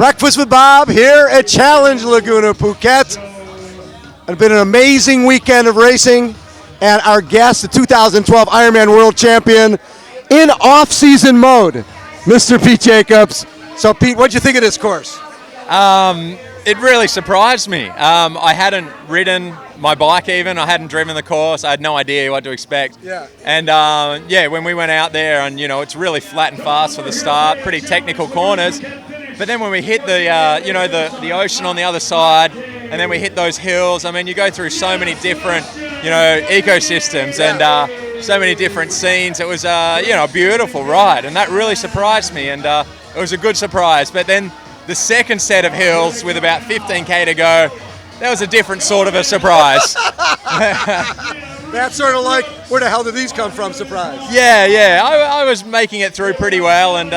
Breakfast with Bob here at Challenge Laguna Phuket. It's been an amazing weekend of racing, and our guest, the 2012 Ironman World Champion, in off-season mode, Mr. Pete Jacobs. So, Pete, what'd you think of this course? It really surprised me. I hadn't ridden my bike even. I hadn't driven the course. I had no idea what to expect. Yeah. And when we went out there, and it's really flat and fast for the start, pretty technical corners. But then when we hit the ocean on the other side, and then we hit those hills, I mean, you go through so many different, ecosystems and so many different scenes. It was, a beautiful ride, and that really surprised me, and it was a good surprise. But then the second set of hills with about 15K to go, that was a different sort of a surprise. That's sort of like, where the hell did these come from surprise? Yeah. I was making it through pretty well, and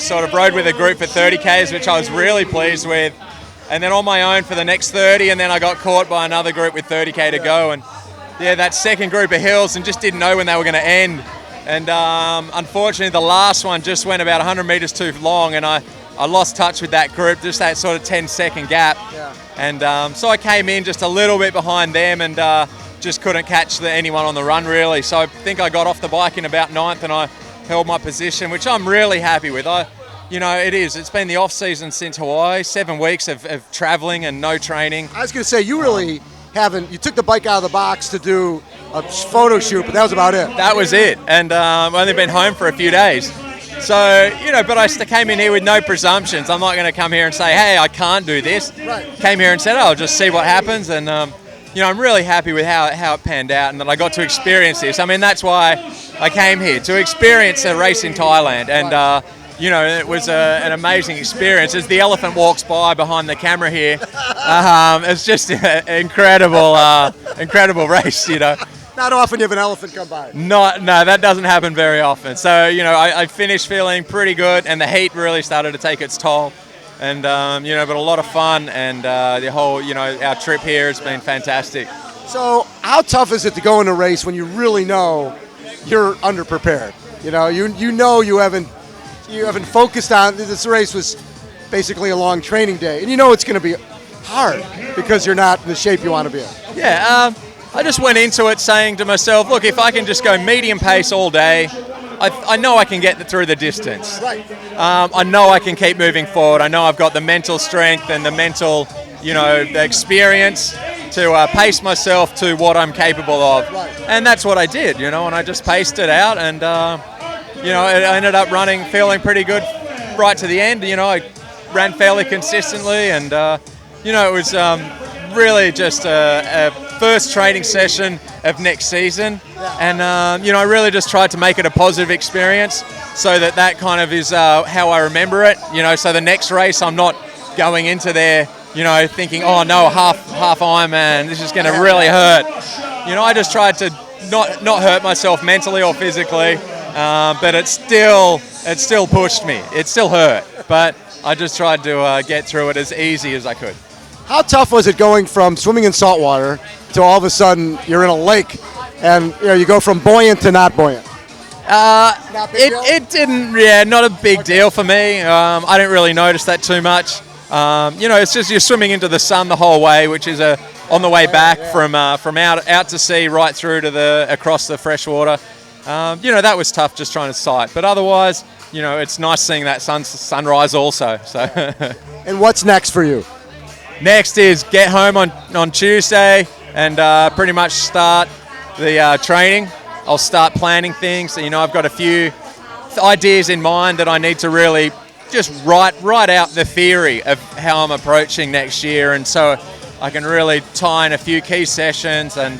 sort of rode with a group for 30Ks, which I was really pleased with. And then on my own for the next 30, and then I got caught by another group with 30K to go. And that second group of hills, and just didn't know when they were going to end. And unfortunately, the last one just went about 100 meters too long, and I lost touch with that group, just that sort of 10-second gap. Yeah. And so I came in just a little bit behind them, and just couldn't catch anyone on the run, really. So I think I got off the bike in about 9th, and I held my position, which I'm really happy with. It's been the off season since Hawaii, 7 weeks of traveling and no training. I was going to say, you really haven't, you took the bike out of the box to do a photo shoot, but that was about it. That was it, and I've only been home for a few days. So, but I came in here with no presumptions. I'm not going to come here and say, hey, I can't do this. Right. Came here and said, I'll just see what happens, and I'm really happy with how it panned out, and that I got to experience this. I mean, that's why I came here, to experience a race in Thailand, and it was an amazing experience. As the elephant walks by behind the camera here, it's just an incredible race, Not often you have an elephant come by. No, that doesn't happen very often. So, I finished feeling pretty good, and the heat really started to take its toll. And, but a lot of fun, and the whole, our trip here has been fantastic. So how tough is it to go in a race when you really know you're underprepared? You haven't focused on, this race was basically a long training day, and it's going to be hard because you're not in the shape you want to be in. Yeah, I just went into it saying to myself, look, if I can just go medium pace all day, I know I can get through the distance. Right. I know I can keep moving forward. I know I've got the mental strength and the mental, the experience to pace myself to what I'm capable of. Right. And that's what I did, and I just paced it out, and I ended up feeling pretty good right to the end. I ran fairly consistently, and it was really just a first training session of next season. Yeah. And I really just tried to make it a positive experience, so that kind of is how I remember it. So the next race, I'm not going into there, thinking, oh no, half Ironman, this is going to really hurt. I just tried to not hurt myself mentally or physically. But it still pushed me. It still hurt, but I just tried to get through it as easy as I could. How tough was it going from swimming in salt water to all of a sudden you're in a lake, and you go from buoyant to not buoyant? It didn't. Not a big deal for me. I didn't really notice that too much. It's just you're swimming into the sun the whole way, which is on the way back from out to sea right through to across the freshwater. That was tough just trying to sight, but otherwise, it's nice seeing that sunrise also. So. And what's next for you? Next is get home on Tuesday and pretty much start the training. I'll start planning things. I've got a few ideas in mind that I need to really just write out the theory of how I'm approaching next year, and so I can really tie in a few key sessions and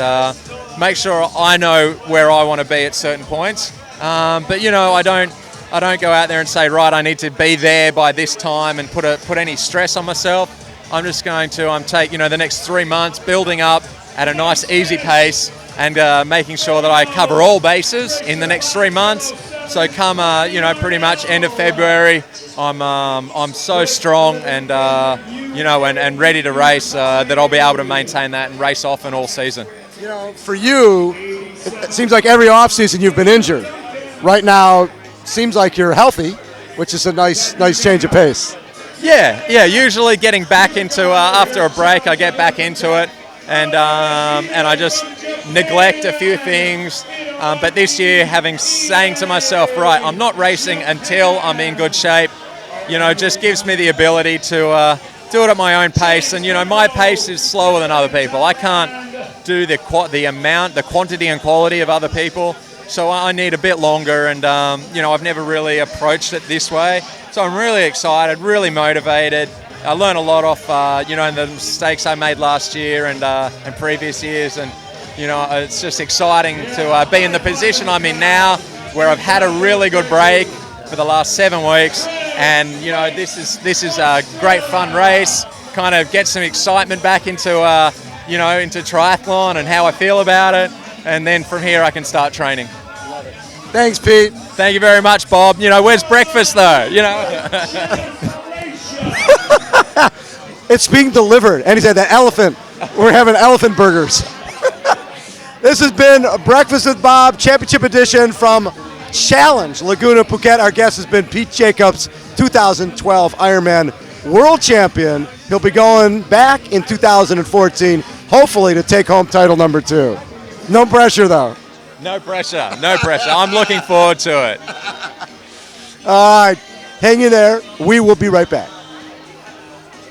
make sure I know where I want to be at certain points. But I don't go out there and say, right, I need to be there by this time and put any stress on myself. I'm just going to take the next 3 months building up at a nice easy pace and making sure that I cover all bases in the next 3 months. So come pretty much end of February, I'm so strong and and ready to race that I'll be able to maintain that and race often all season. For you, it seems like every off season you've been injured. Right now, seems like you're healthy, which is a nice change of pace. Yeah. Usually getting back into after a break, I get back into it, and I just neglect a few things. But this year, saying to myself, right, I'm not racing until I'm in good shape. Just gives me the ability to do it at my own pace. And my pace is slower than other people. I can't do the quantity and quality of other people. So I need a bit longer, and I've never really approached it this way. So I'm really excited, really motivated. I learned a lot off, the mistakes I made last year and previous years, and it's just exciting to be in the position I'm in now, where I've had a really good break for the last 7 weeks, and this is a great fun race. Kind of get some excitement back into into triathlon and how I feel about it, and then from here I can start training. Thanks, Pete. Thank you very much, Bob. Where's breakfast though? It's being delivered. And he said, that elephant. We're having elephant burgers. This has been Breakfast with Bob, Championship Edition from Challenge Laguna Phuket. Our guest has been Pete Jacobs, 2012 Ironman World Champion. He'll be going back in 2014, hopefully to take home title number 2. No pressure, though. No pressure. I'm looking forward to it. All right, hang in there. We will be right back.